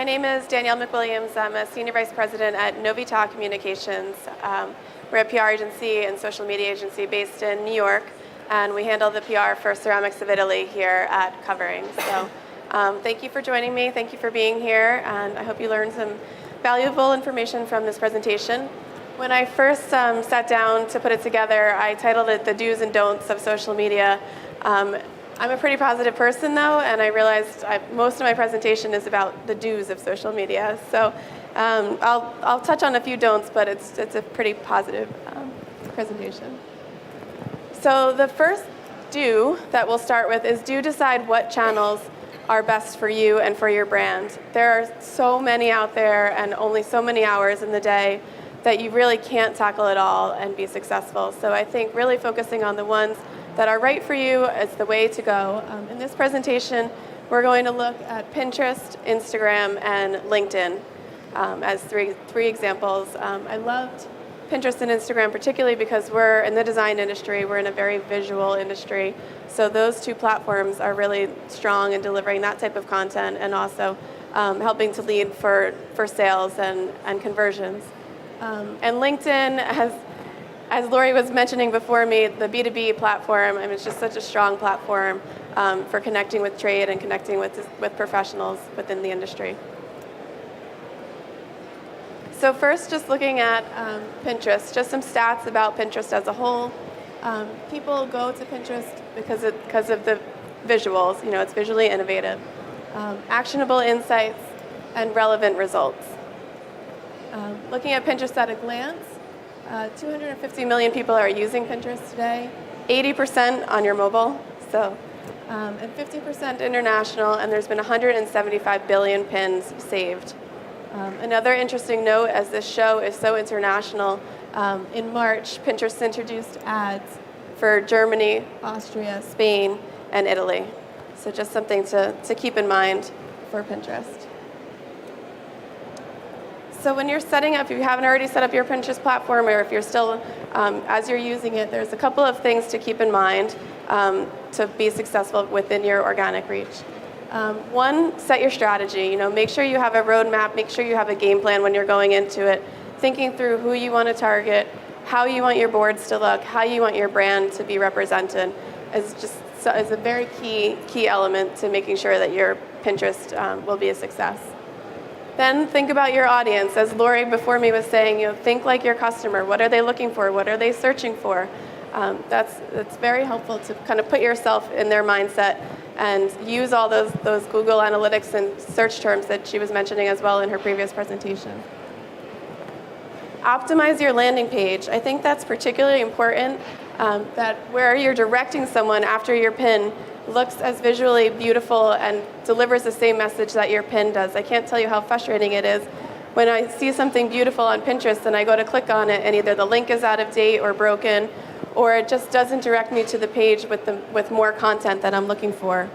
My name is Danielle McWilliams. I'm a Senior Vice President at Novita Communications. We're a PR agency and social media agency based in New York, and we handle the PR for Ceramics of Italy here at Covering. So thank you for joining me. Thank you for being here, and I hope you learned some valuable information from this presentation. When I first sat down to put it together, I titled it The Do's and Don'ts of Social Media. I'm a pretty positive person, though, and I realized most of my presentation is about the do's of social media. So I'll touch on a few don'ts, but it's a pretty positive presentation. So the first do that we'll start with is do decide what channels are best for you and for your brand. There are so many out there and only so many hours in the day that you really can't tackle it all and be successful. So I think really focusing on the ones that are right for you is the way to go. In this presentation, we're going to look at Pinterest, Instagram, and LinkedIn as three examples. I loved Pinterest and Instagram particularly because we're in the design industry, we're in a very visual industry, so those two platforms are really strong in delivering that type of content and also helping to lead for sales and conversions. And LinkedIn as Lori was mentioning before me, the B2B platform, it's just such a strong platform for connecting with trade and connecting with professionals within the industry. So first, just looking at Pinterest, just some stats about Pinterest as a whole. People go to Pinterest because of the visuals. It's visually innovative. Actionable insights and relevant results. Looking at Pinterest at a glance, 250 million people are using Pinterest today, 80% on your mobile, and 50% international, and there's been 175 billion pins saved. Another interesting note, as this show is so international, in March, Pinterest introduced ads for Germany, Austria, Spain, and Italy. So just something to keep in mind for Pinterest. So when you're setting up, if you haven't already set up your Pinterest platform, or if you're still, as you're using it, there's a couple of things to keep in mind to be successful within your organic reach. One, set your strategy. Make sure you have a roadmap, make sure you have a game plan when you're going into it, thinking through who you want to target, how you want your boards to look, how you want your brand to be represented is a very key element to making sure that your Pinterest will be a success. Then think about your audience. As Lori before me was saying, think like your customer. What are they looking for? What are they searching for? That's very helpful to kind of put yourself in their mindset and use all those Google Analytics and search terms that she was mentioning as well in her previous presentation. Optimize your landing page. I think that's particularly important, that where you're directing someone after your pin looks as visually beautiful and delivers the same message that your pin does. I can't tell you how frustrating it is when I see something beautiful on Pinterest and I go to click on it and either the link is out of date or broken, or it just doesn't direct me to the page with more content that I'm looking for.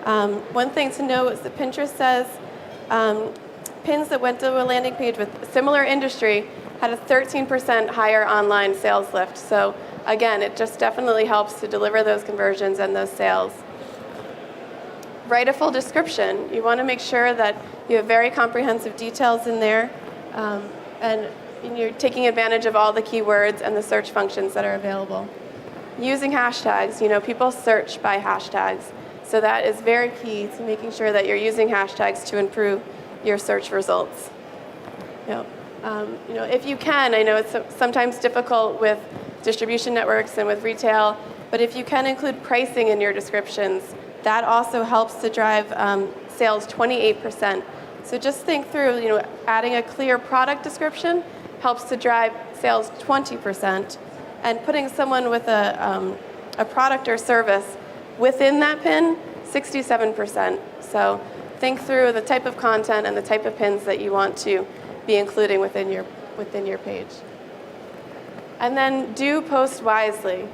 One thing to note is that Pinterest says pins that went to a landing page with a similar industry had a 13% higher online sales lift. So again, it just definitely helps to deliver those conversions and those sales. Write a full description. You want to make sure that you have very comprehensive details in there, and you're taking advantage of all the keywords and the search functions that are available. Using hashtags. People search by hashtags, so that is very key to making sure that you're using hashtags to improve your search results. If you can, I know it's sometimes difficult with distribution networks and with retail, but if you can include pricing in your descriptions, that also helps to drive sales 28%. So just think through, adding a clear product description helps to drive sales 20%, and putting someone with a product or service within that pin, 67%. So think through the type of content and the type of pins that you want to be including within your page. And then do post wisely.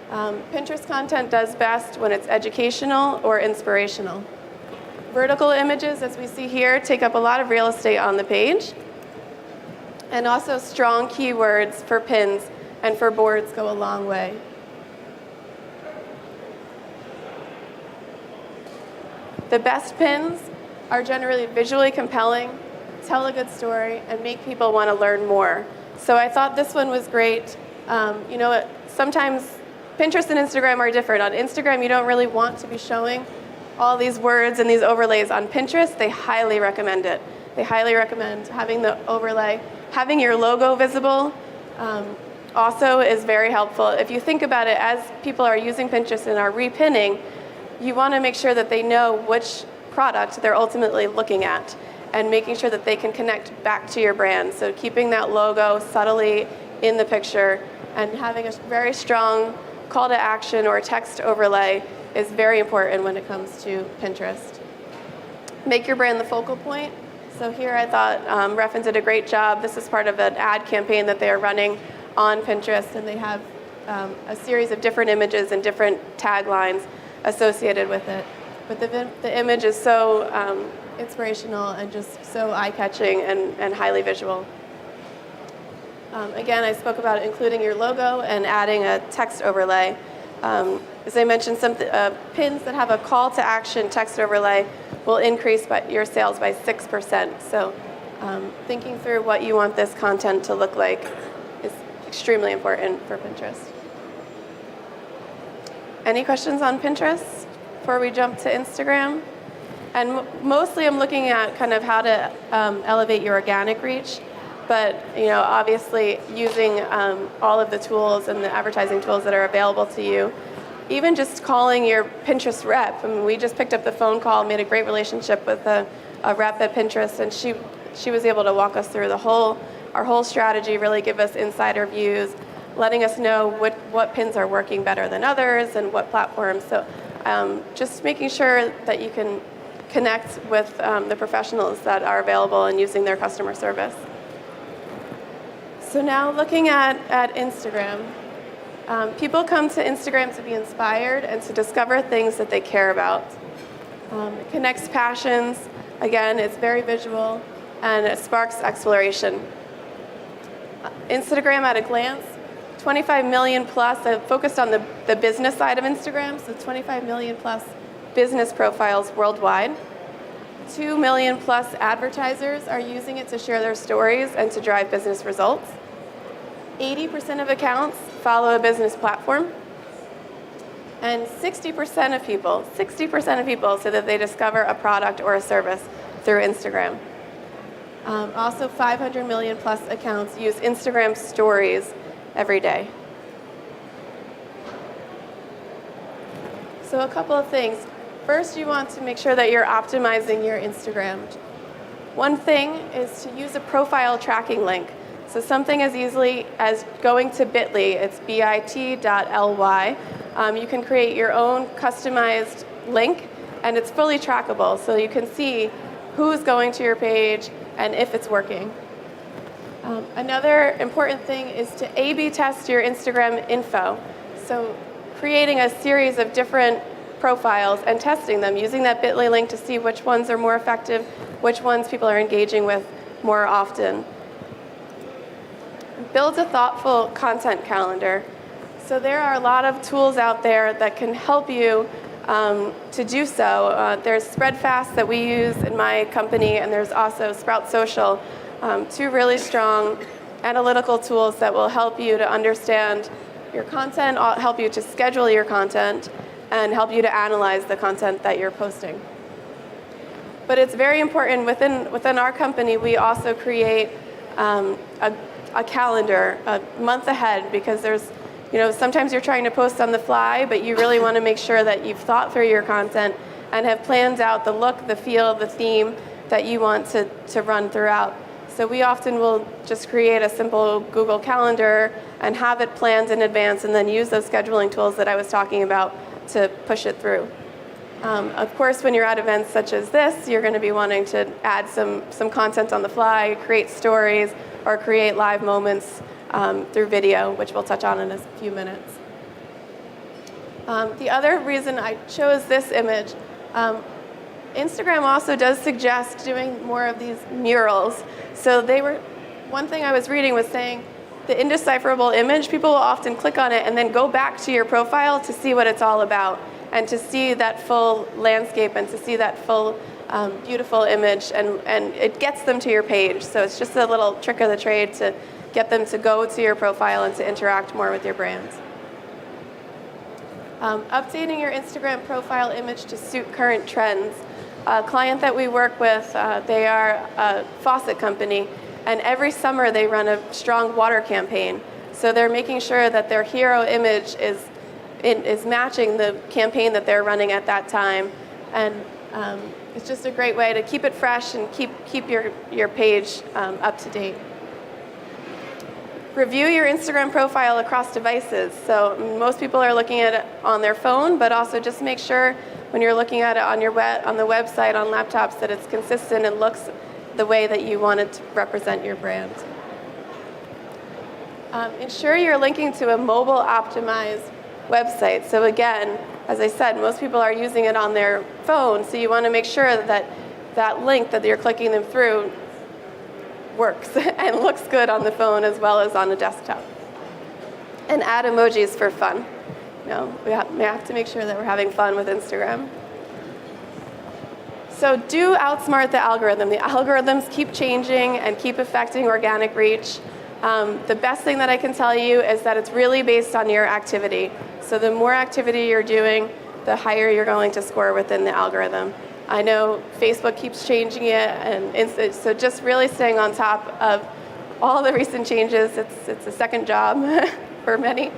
Pinterest content does best when it's educational or inspirational. Vertical images, as we see here, take up a lot of real estate on the page. And also strong keywords for pins and for boards go a long way. The best pins are generally visually compelling, tell a good story, and make people want to learn more. So I thought this one was great. Sometimes Pinterest and Instagram are different. On Instagram, you don't really want to be showing all these words and these overlays. On Pinterest, they highly recommend it. They highly recommend having the overlay. Having your logo visible also is very helpful. If you think about it, as people are using Pinterest and are repinning, you want to make sure that they know which product they're ultimately looking at and making sure that they can connect back to your brand. So keeping that logo subtly in the picture and having a very strong call to action or text overlay is very important when it comes to Pinterest. Make your brand the focal point. So here I thought Refn did a great job. This is part of an ad campaign that they are running on Pinterest, and they have a series of different images and different taglines associated with it. But the image is so inspirational and just so eye-catching and highly visual. Again, I spoke about including your logo and adding a text overlay. As I mentioned, some pins that have a call to action text overlay will increase your sales by 6%. So thinking through what you want this content to look like is extremely important for Pinterest. Any questions on Pinterest before we jump to Instagram? And mostly I'm looking at kind of how to elevate your organic reach. But obviously using all of the tools and the advertising tools that are available to you. Even just calling your Pinterest rep. I mean, we just picked up the phone call, made a great relationship with a rep at Pinterest, and she was able to walk us through our whole strategy, really give us insider views, letting us know what pins are working better than others and what platforms. So just making sure that you can connect with the professionals that are available and using their customer service. So now looking at Instagram, people come to Instagram to be inspired and to discover things that they care about. It connects passions. Again, it's very visual, and it sparks exploration. Instagram at a glance, 25 million plus. I've focused on the business side of Instagram, so 25 million plus business profiles worldwide. 2 million plus advertisers are using it to share their stories and to drive business results. 80% of accounts follow a business platform. And 60% of people say that they discover a product or a service through Instagram. Also, 500 million plus accounts use Instagram stories every day. So a couple of things. First, you want to make sure that you're optimizing your Instagram. One thing is to use a profile tracking link. So something as easily as going to bit.ly, it's bit.ly. You can create your own customized link, and it's fully trackable. So you can see who's going to your page and if it's working. Another important thing is to A/B test your Instagram info. So creating a series of different profiles and testing them, using that bit.ly link to see which ones are more effective, which ones people are engaging with more often. Build a thoughtful content calendar. So there are a lot of tools out there that can help you to do so. There's Spreadfast that we use in my company, and there's also Sprout Social, two really strong analytical tools that will help you to understand your content, help you to schedule your content, and help you to analyze the content that you're posting. But it's very important within our company, we also create a calendar a month ahead, because there's, sometimes you're trying to post on the fly, but you really want to make sure that you've thought through your content and have planned out the look, the feel, the theme that you want to run throughout. So we often will just create a simple Google Calendar and have it planned in advance, and then use those scheduling tools that I was talking about to push it through. Of course, when you're at events such as this, you're going to be wanting to add some content on the fly, create stories, or create live moments through video, which we'll touch on in a few minutes. The other reason I chose this image, Instagram also does suggest doing more of these murals. So one thing I was reading was saying the indecipherable image, people will often click on it and then go back to your profile to see what it's all about, and to see that full landscape and to see that full beautiful image, and it gets them to your page. So it's just a little trick of the trade to get them to go to your profile and to interact more with your brand. Updating your Instagram profile image to suit current trends. A client that we work with, they are a faucet company, and every summer they run a strong water campaign. So they're making sure that their hero image is matching the campaign that they're running at that time. And it's just a great way to keep it fresh and keep your page up to date. Review your Instagram profile across devices. So most people are looking at it on their phone, but also just make sure when you're looking at it on the website, on laptops, that it's consistent and looks the way that you want it to represent your brand. Ensure you're linking to a mobile optimized website. So again, as I said, most people are using it on their phone, so you want to make sure that that link that you're clicking them through works and looks good on the phone as well as on the desktop. And add emojis for fun. We have to make sure that we're having fun with Instagram. So do outsmart the algorithm. The algorithms keep changing and keep affecting organic reach. The best thing that I can tell you is that it's really based on your activity. So the more activity you're doing, the higher you're going to score within the algorithm. I know Facebook keeps changing it, and so just really staying on top of all the recent changes. It's a second job for many.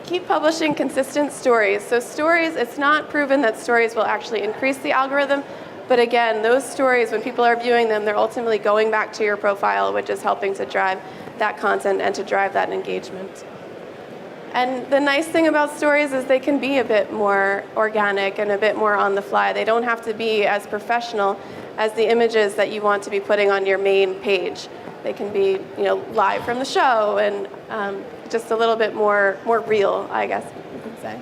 Keep publishing consistent stories. So stories, it's not proven that stories will actually increase the algorithm, but again, those stories, when people are viewing them, they're ultimately going back to your profile, which is helping to drive that content and to drive that engagement. And the nice thing about stories is they can be a bit more organic and a bit more on the fly. They don't have to be as professional as the images that you want to be putting on your main page. They can be, live from the show and just a little bit more real, I guess you could say.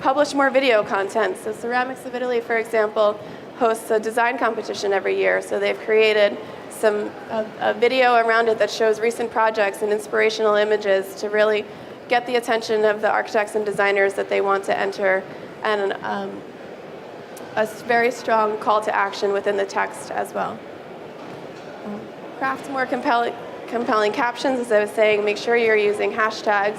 Publish more video content. So Ceramics of Italy, for example, hosts a design competition every year. So they've created a video around it that shows recent projects and inspirational images to really get the attention of the architects and designers that they want to enter, and a very strong call to action within the text as well. Craft more compelling captions, as I was saying. Make sure you're using hashtags.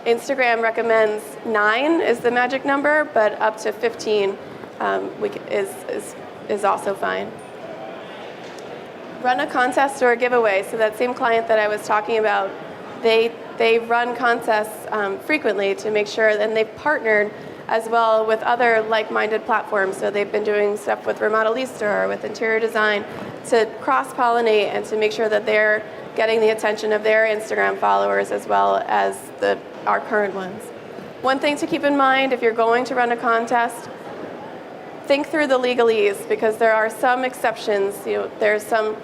Instagram recommends 9 is the magic number, but up to 15 is also fine. Run a contest or a giveaway. So that same client that I was talking about, they run contests frequently to make sure, and they've partnered as well with other like-minded platforms. So they've been doing stuff with Remodelista or with interior design to cross-pollinate and to make sure that they're getting the attention of their Instagram followers as well as our current ones. One thing to keep in mind if you're going to run a contest, think through the legalese, because there are some exceptions. There's some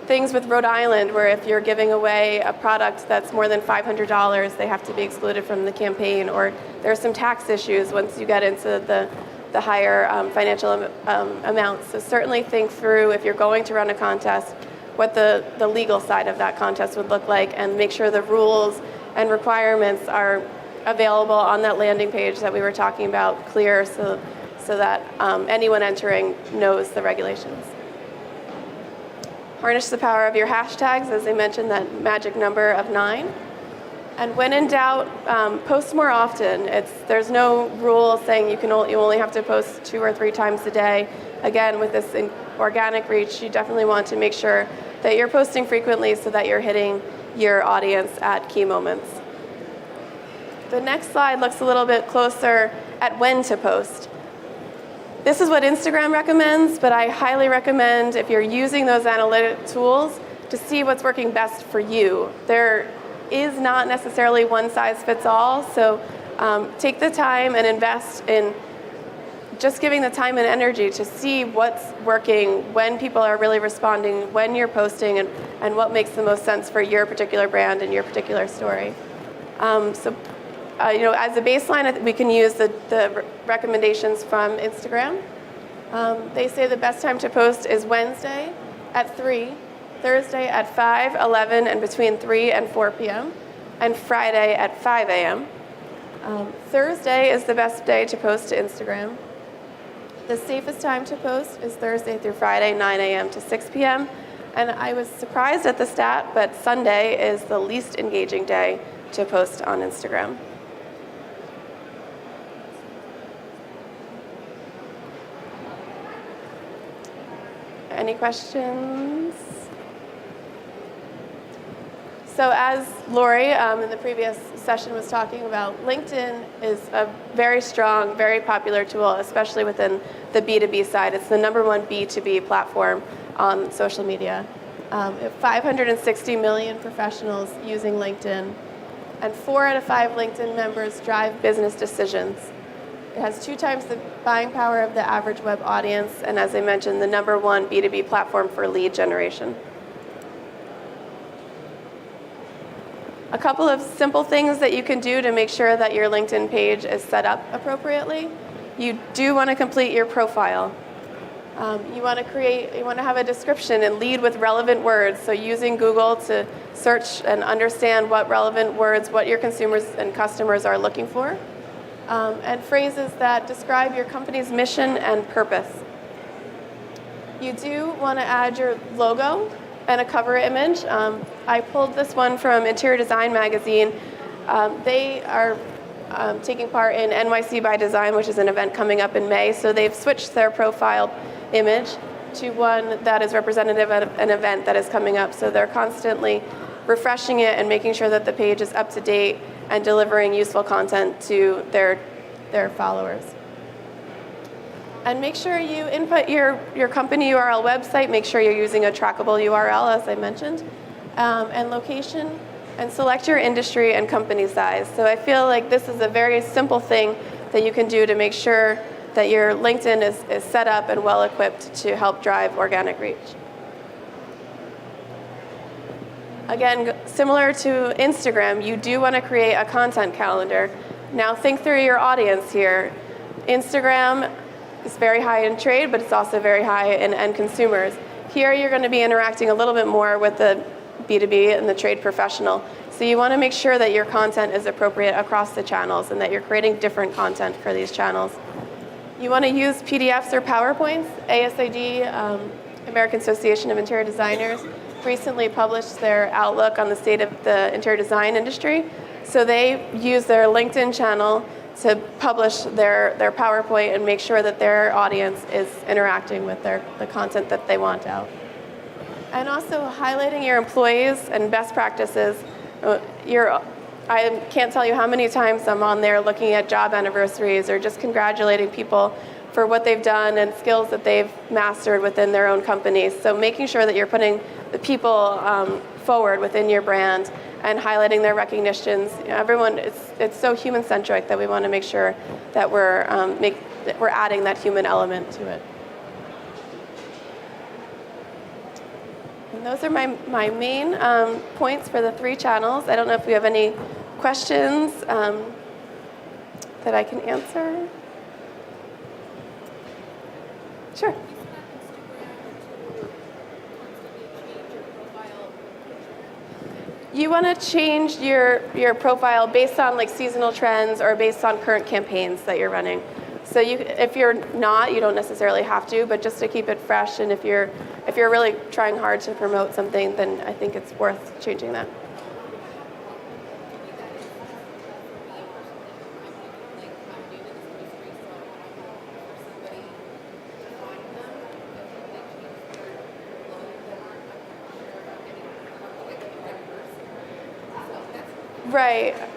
things with Rhode Island where if you're giving away a product that's more than $500, they have to be excluded from the campaign, or there's some tax issues once you get into the higher financial amounts. So certainly think through, if you're going to run a contest, what the legal side of that contest would look like, and make sure the rules and requirements are available on that landing page that we were talking about, clear, so that anyone entering knows the regulations. Harness the power of your hashtags, as I mentioned, that magic number of 9. And when in doubt, post more often. There's no rule saying you only have to post 2 or 3 times a day. Again, with this organic reach, you definitely want to make sure that you're posting frequently so that you're hitting your audience at key moments. The next slide looks a little bit closer at when to post. This is what Instagram recommends, but I highly recommend, if you're using those analytic tools, to see what's working best for you. There is not necessarily one size fits all, so take the time and invest in just giving the time and energy to see what's working, when people are really responding, when you're posting, and what makes the most sense for your particular brand and your particular story. As a baseline, we can use the recommendations from Instagram. They say the best time to post is Wednesday at 3, Thursday at 5, 11, and between 3 and 4 p.m., and Friday at 5 a.m. Thursday is the best day to post to Instagram. The safest time to post is Thursday through Friday, 9 a.m. to 6 p.m. And I was surprised at the stat, but Sunday is the least engaging day to post on Instagram. Any questions? So as Lori in the previous session was talking about, LinkedIn is a very strong, very popular tool, especially within the B2B side. It's the #1 B2B platform on social media. 560 million professionals using LinkedIn, and 4 out of 5 LinkedIn members drive business decisions. It has 2 times the buying power of the average web audience, and as I mentioned, the #1 B2B platform for lead generation. A couple of simple things that you can do to make sure that your LinkedIn page is set up appropriately. You do want to complete your profile. You want to have a description and lead with relevant words. So using Google to search and understand what relevant words, what your consumers and customers are looking for. And phrases that describe your company's mission and purpose. You do want to add your logo and a cover image. I pulled this one from Interior Design Magazine. They are taking part in NYC by Design, which is an event coming up in May. So they've switched their profile image to one that is representative of an event that is coming up. So they're constantly refreshing it and making sure that the page is up to date and delivering useful content to their followers. And make sure you input your company URL website. Make sure you're using a trackable URL, as I mentioned, and location, and select your industry and company size. So I feel like this is a very simple thing that you can do to make sure that your LinkedIn is set up and well equipped to help drive organic reach. Again, similar to Instagram, you do want to create a content calendar. Now think through your audience here. Instagram is very high in trade, but it's also very high in end consumers. Here you're going to be interacting a little bit more with the B2B and the trade professional. So you want to make sure that your content is appropriate across the channels and that you're creating different content for these channels. You want to use PDFs or PowerPoints. ASID, American Association of Interior Designers, recently published their outlook on the state of the interior design industry. So they use their LinkedIn channel to publish their PowerPoint and make sure that their audience is interacting with the content that they want out. And also highlighting your employees and best practices. I can't tell you how many times I'm on there looking at job anniversaries or just congratulating people for what they've done and skills that they've mastered within their own companies. So making sure that you're putting the people forward within your brand and highlighting their recognitions. Everyone, it's so human-centric that we want to make sure that we're adding that human element to it. And those are my main points for the 3 channels. I don't know if we have any questions that I can answer. Sure. You want to change your profile based on like seasonal trends or based on current campaigns that you're running. So if you're not, you don't necessarily have to, but just to keep it fresh. And if you're really trying hard to promote something, then I think it's worth changing that.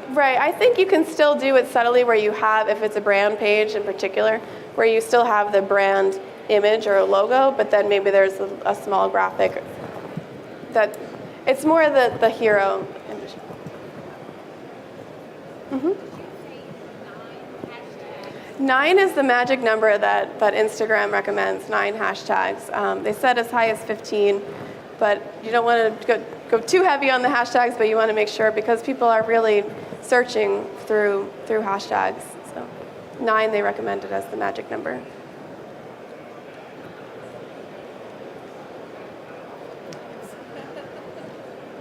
Right. I think you can still do it subtly where you have, if it's a brand page in particular, where you still have the brand image or a logo, but then maybe there's a small graphic that it's more the hero image. Mm-hmm. 9 is the magic number that Instagram recommends, 9 hashtags. They said as high as 15, but you don't want to go too heavy on the hashtags, but you want to make sure because people are really searching through hashtags. So 9 they recommended as the magic number.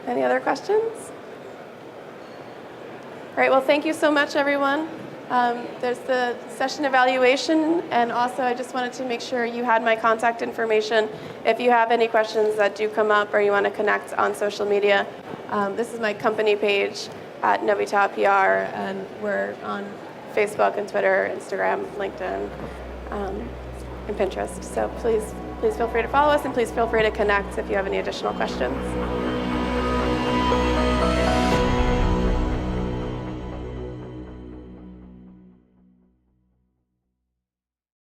Any other questions? All right, well, thank you so much, everyone. There's the session evaluation, and also I just wanted to make sure you had my contact information. If you have any questions that do come up or you want to connect on social media, this is my company page at Novita PR, and we're on Facebook and Twitter, Instagram, LinkedIn, and Pinterest. So please feel free to follow us, and please feel free to connect if you have any additional questions.